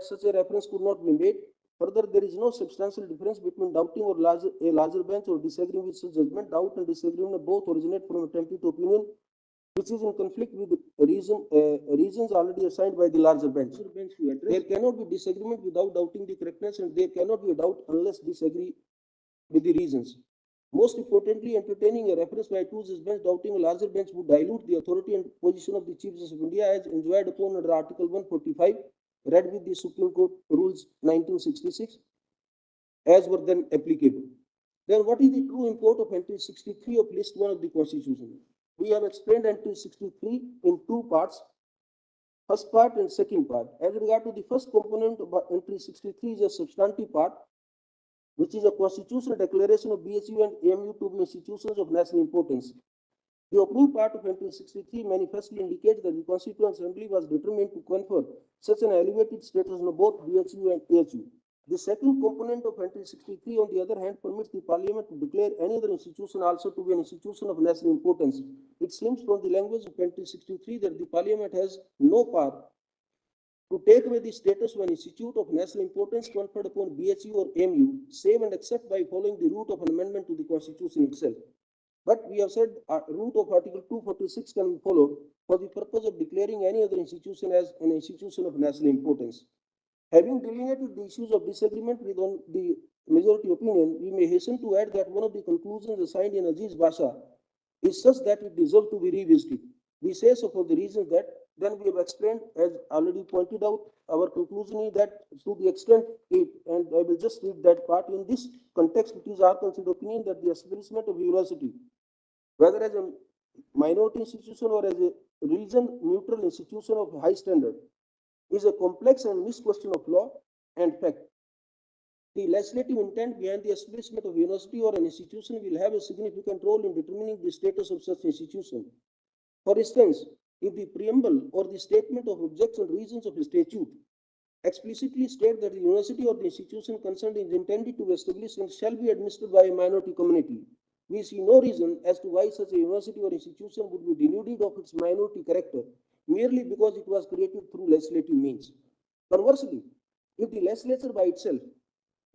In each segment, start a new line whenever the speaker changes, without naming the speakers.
that such a reference could not be made. Further, there is no substantial difference between doubting or a larger bench or disagreeing with such judgment. Doubt and disagreement both originate from a template opinion which is in conflict with reasons already assigned by the larger bench. There cannot be disagreement without doubting the correctness, and there cannot be a doubt unless disagree with the reasons. Most importantly, entertaining a reference by two judge bench doubting a larger bench would dilute the authority and position of the Chief Justice of India as enjoined upon under Article 145, read with the Supreme Court Rules 1966, as were then applicable. Then what is the true import of entry 63 of list 1 of the Constitution? We have explained entry 63 in two parts, first part and second part. As regard to the first component of entry 63 is a substantive part, which is a constitutional declaration of BSU and AMU to be institutions of national importance. The opening part of entry 63 manifestly indicates that the Constituent Assembly was determined to confer such an elevated status on both BSU and AHU. The second component of entry 63, on the other hand, permits the Parliament to declare any other institution also to be an institution of national importance. It seems from the language of entry 63 that the Parliament has no power to take away the status of an institute of national importance conferred upon BHU or MU, save and except by following the route of an amendment to the Constitution itself. But we have said route of Article 246 can be followed for the purpose of declaring any other institution as an institution of national importance. Having delineated the issues of disagreement with the majority opinion, we may hasten to add that one of the conclusions assigned in Aziz Basha is such that it deserves to be revisited. We say so for the reason that then we have explained, as already pointed out, our conclusion is that to the extent it, and I will just read that part, in this context, it is our considered opinion that the establishment of university, whether as a minority institution or as a religion-neutral institution of high standard, is a complex and mixed question of law and fact. The legislative intent behind the establishment of university or an institution will have a significant role in determining the status of such institution. For instance, if the preamble or the statement of objects and reasons of a statute explicitly state that the university or the institution concerned is intended to be established and shall be administered by a minority community, we see no reason as to why such a university or institution would be denuded of its minority character merely because it was created through legislative means. Conversely, if the legislature by itself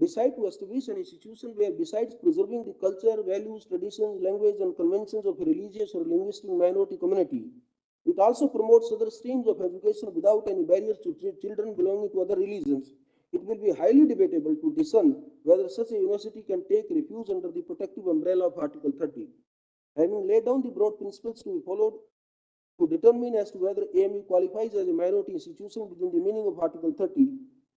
decide to establish an institution where, besides preserving the culture, values, traditions, language, and conventions of a religious or linguistic minority community, it also promotes other streams of education without any barriers to children belonging to other religions, it will be highly debatable to discern whether such a university can take refuge under the protective umbrella of Article 30. Having laid down the broad principles to be followed to determine as to whether AMU qualifies as a minority institution within the meaning of Article 30,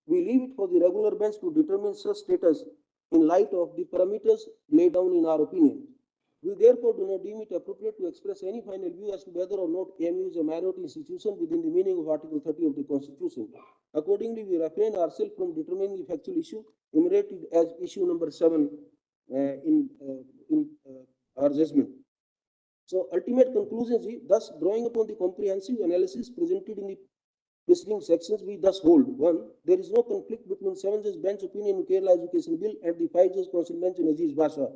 we leave it for the regular bench to determine such status in light of the parameters laid down in our opinion. We therefore do not deem it appropriate to express any final view as to whether or not AMU is a minority institution within the meaning of Article 30 of the Constitution. Accordingly, we refrain ourselves from determining the factual issue enumerated as issue number 7 in our judgment. So, ultimate conclusion is, thus, drawing upon the comprehensive analysis presented in the preceding sections, we thus hold: 1. There is no conflict between 7-judge bench opinion in Kerala Education Bill and the 5-judge council bench in Aziz Basha.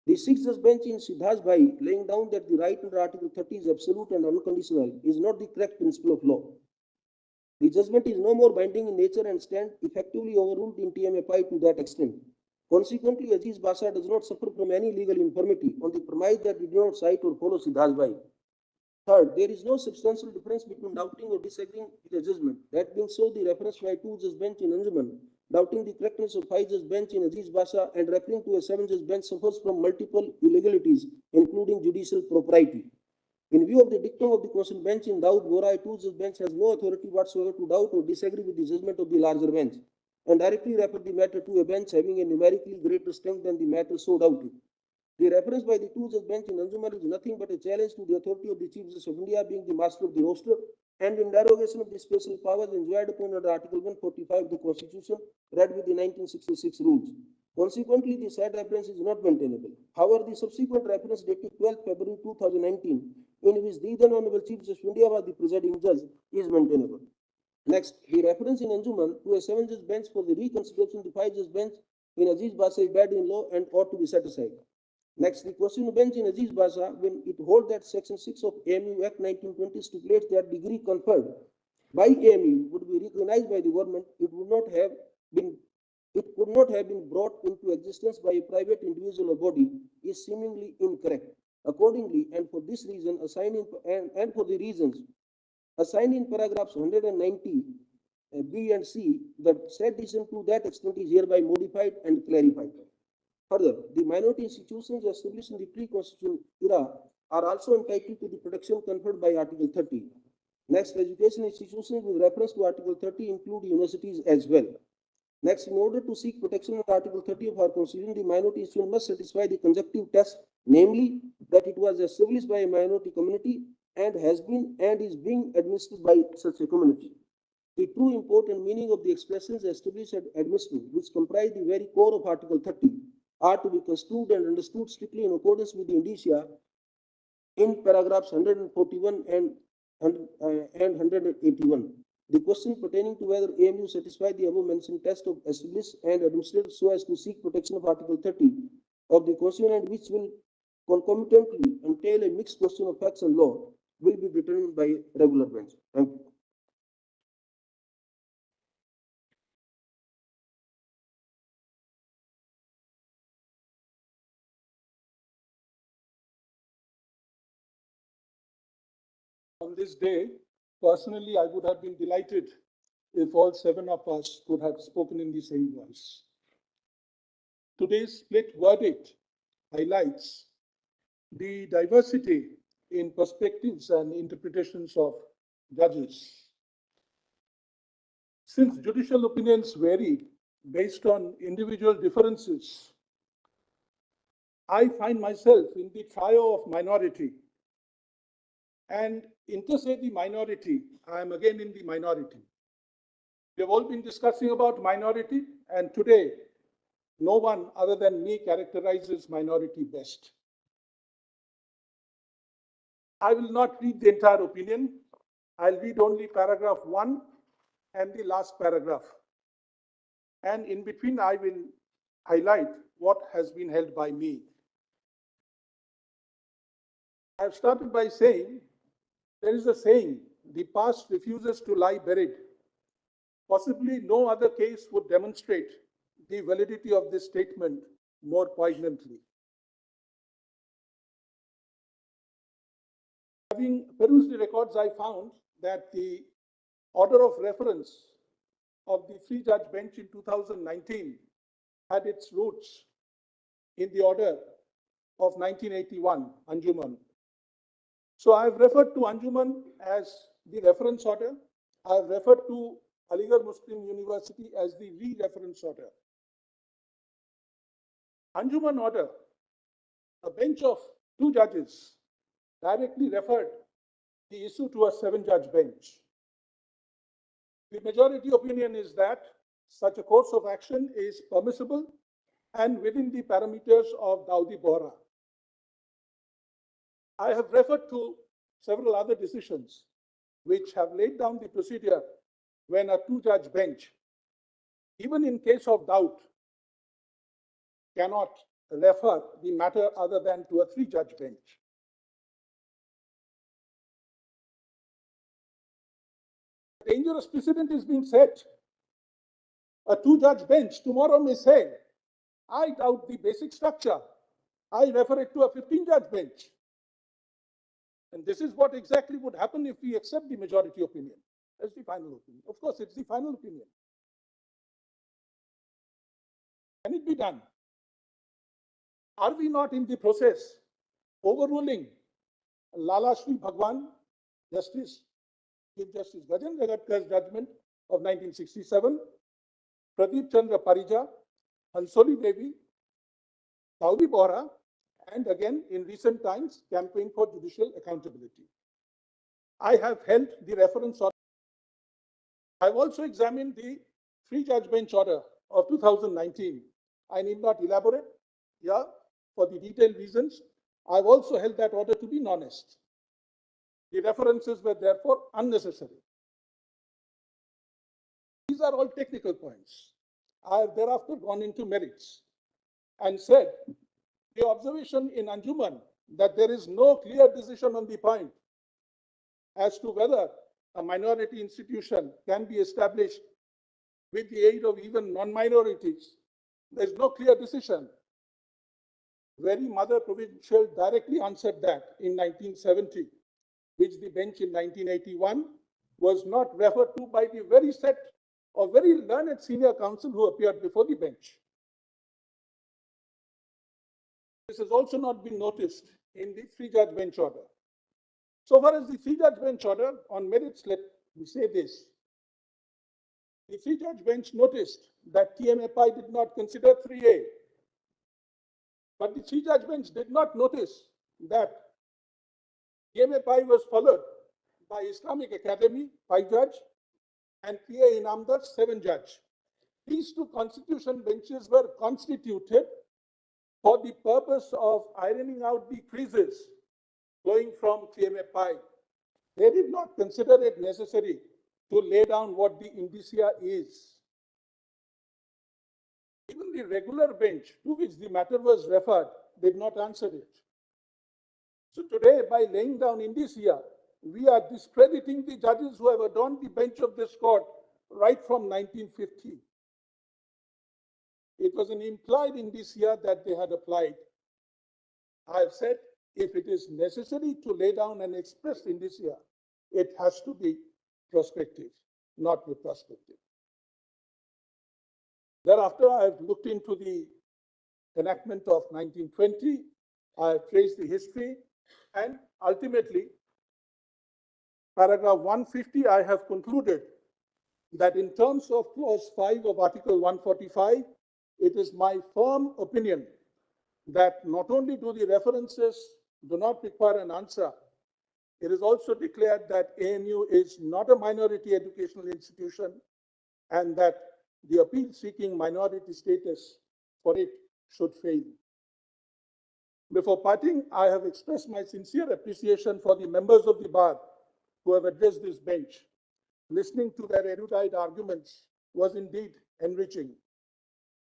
The 6th-judge bench in Siddhas Bhai, laying down that the right under Article 30 is absolute and unconditional, is not the correct principle of law. The judgment is no more binding in nature and stands effectively overruled in TMFI to that extent. Consequently, Aziz Basha does not suffer from any legal infirmity on the premise that we do not cite or follow Siddhas Bhai. Third, there is no substantial difference between doubting or disagreeing with a judgment. That being so, the reference by 2-judge bench in Anjuman, doubting the correctness of 5-judge bench in Aziz Basha, and referring to a 7-judge bench suffers from multiple illegalities, including judicial propriety. In view of the dictum of the council bench in Daud Bora, a 2-judge bench has no authority whatsoever to doubt or disagree with the judgment of the larger bench, and directly refer the matter to a bench having a numerically greater strength than the matter so doubted. The reference by the 2-judge bench in Anjuman is nothing but a challenge to the authority of the Chief Justice of India being the master of the roster, and in derogation of the special powers enjoyed upon under Article 145 of the Constitution, read with the 1966 rules. Consequently, the said reference is not maintainable. However, the subsequent reference dated 12 February 2019, in which the then Honorable Chief Justice of India was the presiding judge, is maintainable. Next, the reference in Anjuman to a 7-judge bench for the reconsideration of the 5-judge bench in Aziz Basha is bad in law and ought to be set aside. Next, the question bench in Aziz Basha, when it holds that Section 6 of AMU Act 1920 stipulates that degree conferred by AMU would be recognized by the government, it could not have been brought into existence by a private individual or body is seemingly incorrect. Accordingly, and for this reason, and for the reasons assigned in paragraphs 190 B and C, the said decision to that extent is hereby modified and clarified. Further, the minority institutions established in the pre-constitutional era are also entitled to the protection conferred by Article 30. Next, education institutions with reference to Article 30 include universities as well. Next, in order to seek protection under Article 30 of our Constitution, the minority institution must satisfy the conjunctive test, namely that it was established by a minority community and has been and is being administered by such a community. The true import and meaning of the expressions established and administered, which comprise the very core of Article 30, are to be construed and understood strictly in accordance with the indicia in paragraphs 141 and 181. The question pertaining to whether AMU satisfied the above mentioned test of established and administered so as to seek protection of Article 30 of the Constitution, and which will concomitantly entail a mixed question of facts and law, will be determined by regular bench. Thank you.
On this day, personally, I would have been delighted if all 7 of us could have spoken in the same voice. Today's split verdict highlights the diversity in perspectives and interpretations of judges. Since judicial opinions vary based on individual differences, I find myself in the trio of minority. And inter se the minority, I am again in the minority. We have all been discussing about minority, and today, no one other than me characterizes minority best. I will not read the entire opinion. I'll read only paragraph 1 and the last paragraph. And in between, I will highlight what has been held by me. I've started by saying, there is a saying, the past refuses to lie buried. Possibly no other case would demonstrate the validity of this statement more poignantly. Having perused the records, I found that the order of reference of the three-judge bench in 2019 had its roots in the order of 1981, Anjuman. So I have referred to Anjuman as the reference order. I have referred to Aligarh Muslim University as the re-reference order. Anjuman order, a bench of 2 judges directly referred the issue to a 7-judge bench. The majority opinion is that such a course of action is permissible and within the parameters of Daudi Bohra. I have referred to several other decisions which have laid down the procedure when a 2-judge bench, even in case of doubt, cannot refer the matter other than to a 3-judge bench. A dangerous precedent is being set. A 2-judge bench tomorrow may say, I doubt the basic structure. I refer it to a 15-judge bench. And this is what exactly would happen if we accept the majority opinion as the final opinion. Of course, it's the final opinion. Can it be done? Are we not in the process overruling Lala Shri Bhagwan, Chief Justice Gajendra Gadkar's judgment of 1967, Pradeep Chandra Parija, Hansoli Devi, Daudi Bohra, and again in recent times, campaign for judicial accountability? I have held the reference order. I've also examined the 3-judge bench order of 2019. I need not elaborate here for the detailed reasons. I've also held that order to be non-est. The references were therefore unnecessary. These are all technical points. I have thereafter gone into merits and said the observation in Anjuman that there is no clear decision on the point as to whether a minority institution can be established with the aid of even non-minorities. There's no clear decision. Very Mother Provincial directly answered that in 1970, which the bench in 1981 was not referred to by the very set of very learned senior counsel who appeared before the bench. This has also not been noticed in the three-judge bench order. So far as the three-judge bench order on merits, let me say this. The three-judge bench noticed that TMFI did not consider 3A, but the three-judge bench did not notice that TMFI was followed by Islamic Academy, 5-judge, and PA Inamdar, 7-judge. These two constitution benches were constituted for the purpose of ironing out the creases flowing from TMFI. They did not consider it necessary to lay down what the indicia is. Even the regular bench to which the matter was referred did not answer it. So today, by laying down indicia, we are discrediting the judges who have adorned the bench of this court right from 1950. It was an implied indicia that they had applied. I have said, if it is necessary to lay down an express indicia, it has to be prospective, not retrospective. Thereafter, I have looked into the enactment of 1920. I have traced the history, and ultimately, paragraph 150, I have concluded that in terms of clause 5 of Article 145, it is my firm opinion that not only do the references do not require an answer, it is also declared that ANU is not a minority educational institution and that the appeal seeking minority status for it should fail. Before parting, I have expressed my sincere appreciation for the members of the bar who have addressed this bench. Listening to their erudite arguments was indeed enriching.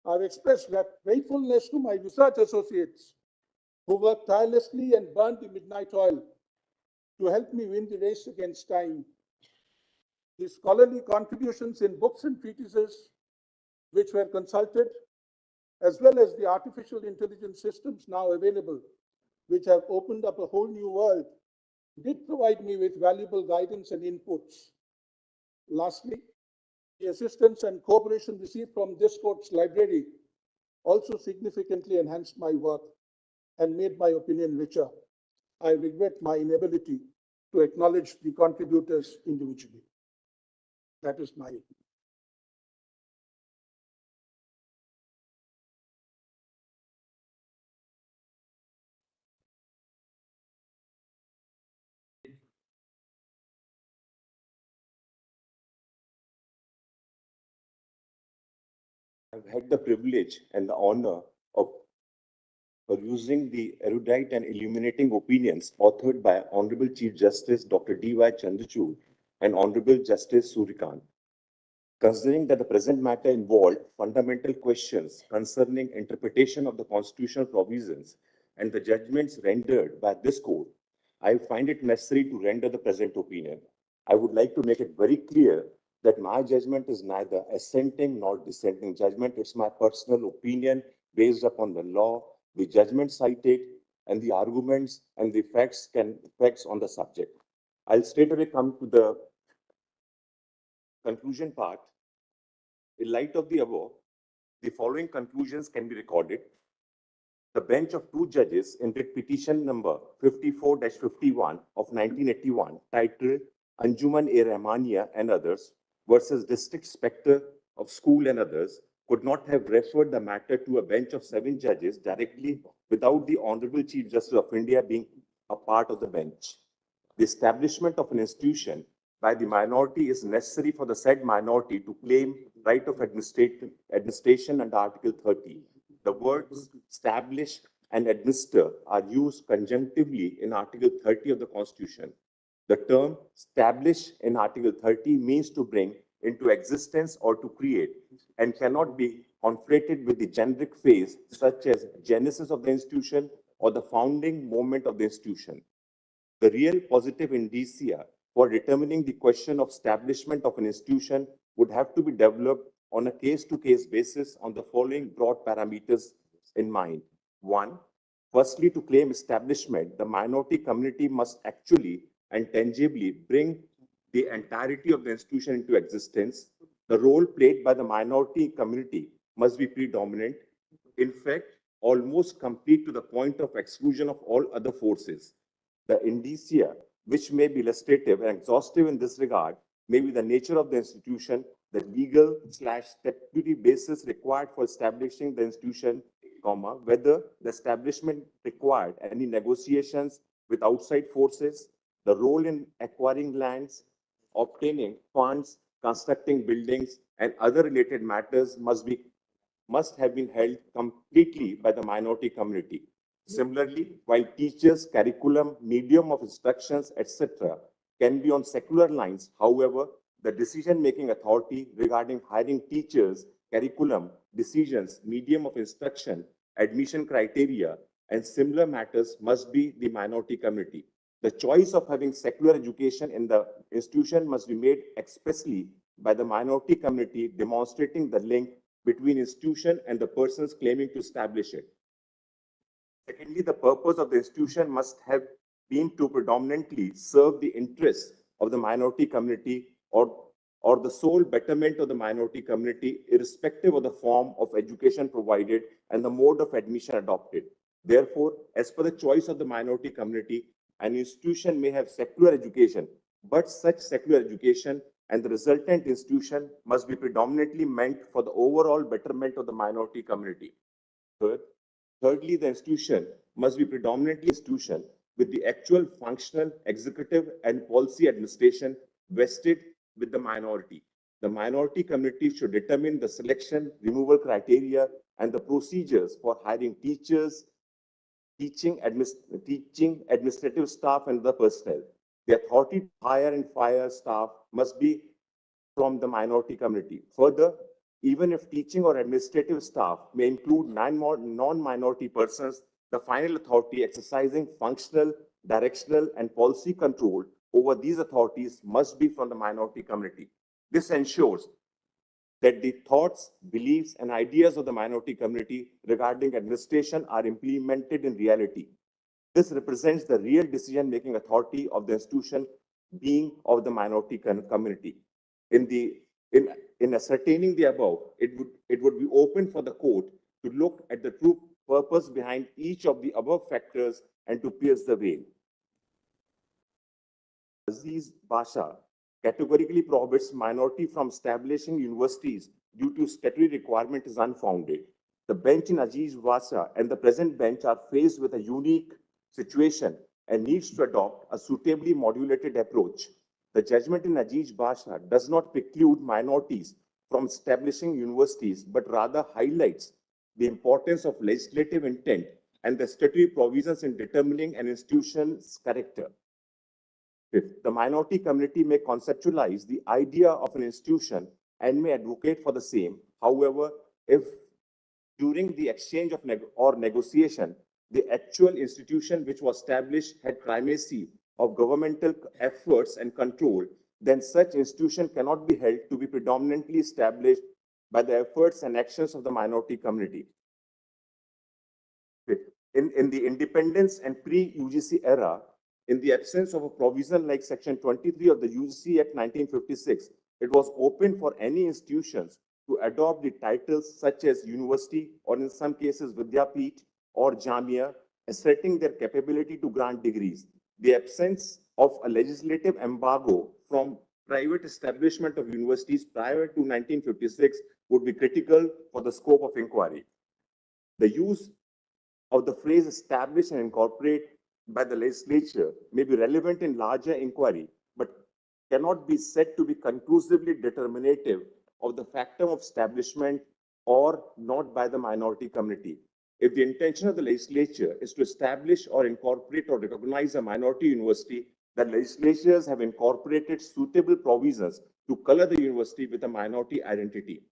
I have expressed gratefulness to my research associates who worked tirelessly and burned the midnight oil to help me win the race against time. The scholarly contributions in books and treatises which were consulted, as well as the artificial intelligence systems now available, which have opened up a whole new world, did provide me with valuable guidance and inputs. Lastly, the assistance and cooperation received from this court's library also significantly enhanced my work and made my opinion richer. I regret my inability to acknowledge the contributors individually. That is my opinion.
I've had the privilege and the honor of perusing the erudite and illuminating opinions authored by Honorable Chief Justice Dr. D.Y. Chandrachud and Honorable Justice Surikant. Considering that the present matter involved fundamental questions concerning interpretation of the constitutional provisions and the judgments rendered by this court, I find it necessary to render the present opinion. I would like to make it very clear that my judgment is neither assenting nor dissenting judgment. It's my personal opinion based upon the law, the judgment cited, and the arguments and the facts on the subject. I'll straightaway come to the conclusion part. In light of the above, the following conclusions can be recorded. The bench of 2 judges in writ petition number 54-51 of 1981, titled Anjuman-e-Rahmaniya and others versus District Inspector of School and others, could not have referred the matter to a bench of 7 judges directly without the Honorable Chief Justice of India being a part of the bench. The establishment of an institution by the minority is necessary for the said minority to claim right of administration under Article 30. The words establish and administer are used conjunctively in Article 30 of the Constitution. The term establish in Article 30 means to bring into existence or to create, and cannot be conflated with the generic phrase such as genesis of the institution or the founding moment of the institution. The real positive indicia for determining the question of establishment of an institution would have to be developed on a case-to-case basis on the following broad parameters in mind. One, firstly, to claim establishment, the minority community must actually and tangibly bring the entirety of the institution into existence. The role played by the minority community must be predominant, in fact, almost complete to the point of exclusion of all other forces. The indicia, which may be illustrative and exhaustive in this regard, may be the nature of the institution, the legal/statutory basis required for establishing the institution, whether the establishment required any negotiations with outside forces, the role in acquiring lands, obtaining funds, constructing buildings, and other related matters must have been held completely by the minority community. Similarly, while teachers, curriculum, medium of instructions, etc., can be on secular lines, however, the decision-making authority regarding hiring teachers, curriculum, decisions, medium of instruction, admission criteria, and similar matters must be the minority community. The choice of having secular education in the institution must be made expressly by the minority community, demonstrating the link between institution and the persons claiming to establish it. Secondly, the purpose of the institution must have been to predominantly serve the interests of the minority community or the sole betterment of the minority community, irrespective of the form of education provided and the mode of admission adopted. Therefore, as per the choice of the minority community, an institution may have secular education, but such secular education and the resultant institution must be predominantly meant for the overall betterment of the minority community. Thirdly, the institution must be predominantly institution with the actual functional, executive, and policy administration vested with the minority. The minority community should determine the selection, removal criteria, and the procedures for hiring teachers, teaching administrative staff, and the personnel. The authority to hire and fire staff must be from the minority community. Further, even if teaching or administrative staff may include non-minority persons, the final authority exercising functional, directional, and policy control over these authorities must be from the minority community. This ensures that the thoughts, beliefs, and ideas of the minority community regarding administration are implemented in reality. This represents the real decision-making authority of the institution being of the minority community. In ascertaining the above, it would be open for the court to look at the true purpose behind each of the above factors and to pierce the veil. Aziz Basha categorically prohibits minority from establishing universities due to statutory requirement is unfounded. The bench in Aziz Basha and the present bench are faced with a unique situation and needs to adopt a suitably modulated approach. The judgment in Aziz Basha does not preclude minorities from establishing universities, but rather highlights the importance of legislative intent and the statutory provisions in determining an institution's character. Fifth, the minority community may conceptualize the idea of an institution and may advocate for the same. However, if during the exchange of negotiation, the actual institution which was established had primacy of governmental efforts and control, then such institution cannot be held to be predominantly established by the efforts and actions of the minority community. In the independence and pre-UGC era, in the absence of a provision like Section 23 of the UGC Act 1956, it was open for any institutions to adopt the titles such as university or in some cases Vidyapeeth or Jamia, asserting their capability to grant degrees. The absence of a legislative embargo from private establishment of universities prior to 1956 would be critical for the scope of inquiry. The use of the phrase establish and incorporate by the legislature may be relevant in larger inquiry, but cannot be said to be conclusively determinative of the factum of establishment or not by the minority community. If the intention of the legislature is to establish or incorporate or recognize a minority university, the legislatures have incorporated suitable provisions to color the university with a minority identity.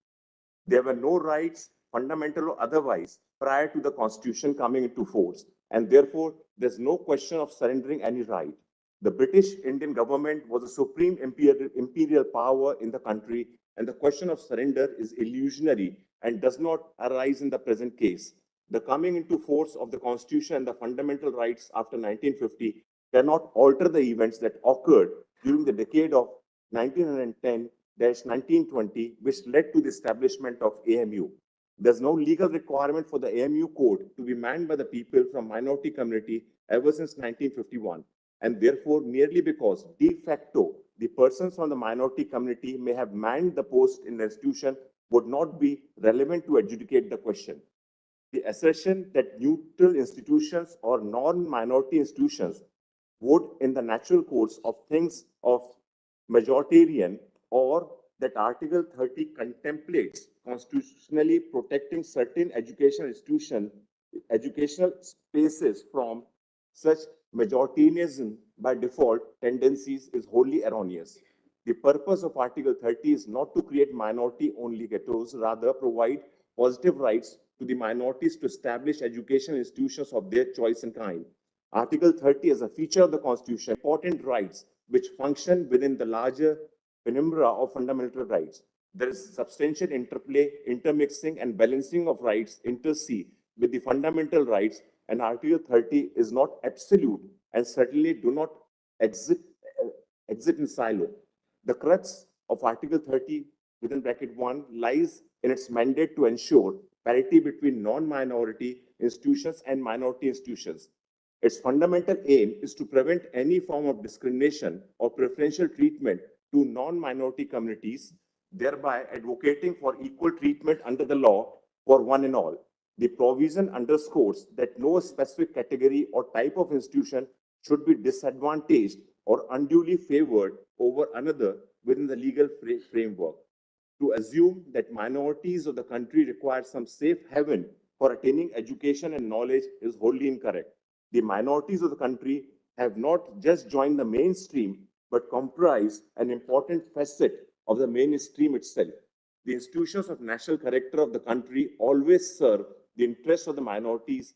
There were no rights, fundamental or otherwise, prior to the Constitution coming into force, and therefore there's no question of surrendering any right. The British Indian government was the supreme imperial power in the country, and the question of surrender is illusionary and does not arise in the present case. The coming into force of the Constitution and the fundamental rights after 1950 cannot alter the events that occurred during the decade of 1910-1920, which led to the establishment of AMU. There's no legal requirement for the AMU code to be manned by the people from minority community ever since 1951. And therefore, merely because de facto the persons from the minority community may have manned the post in the institution would not be relevant to adjudicate the question. The assertion that neutral institutions or non-minority institutions would, in the natural course of things of majoritarian, or that Article 30 contemplates constitutionally protecting certain educational spaces from such majoritarianism by default tendencies is wholly erroneous. The purpose of Article 30 is not to create minority-only ghettos, rather provide positive rights to the minorities to establish educational institutions of their choice and kind. Article 30 is a feature of the Constitution, important rights which function within the larger penumbra of fundamental rights. There is substantial interplay, intermixing, and balancing of rights interse with the fundamental rights, and Article 30 is not absolute and certainly do not exist in silo. The crux of Article 30 within bracket 1 lies in its mandate to ensure parity between non-minority institutions and minority institutions. Its fundamental aim is to prevent any form of discrimination or preferential treatment to non-minority communities, thereby advocating for equal treatment under the law for one and all. The provision underscores that no specific category or type of institution should be disadvantaged or unduly favored over another within the legal framework. To assume that minorities of the country require some safe haven for attaining education and knowledge is wholly incorrect. The minorities of the country have not just joined the mainstream, but comprise an important facet of the mainstream itself. The institutions of national character of the country always serve the interests of the minorities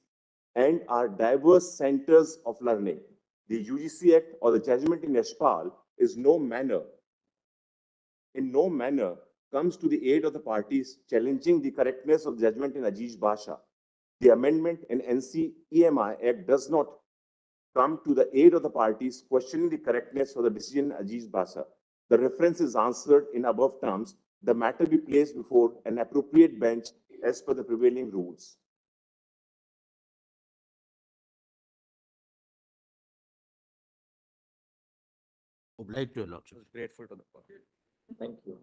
and are diverse centers of learning. The UGC Act or the judgment in Yashpal is in no manner comes to the aid of the parties challenging the correctness of judgment in Ajiz Basha. The amendment in NC-EMI Act does not come to the aid of the parties questioning the correctness of the decision in Ajiz Basha. The reference is answered in above terms. The matter be placed before an appropriate bench as per the prevailing rules.
Obliged to your lordship.
Grateful to the court. Thank you.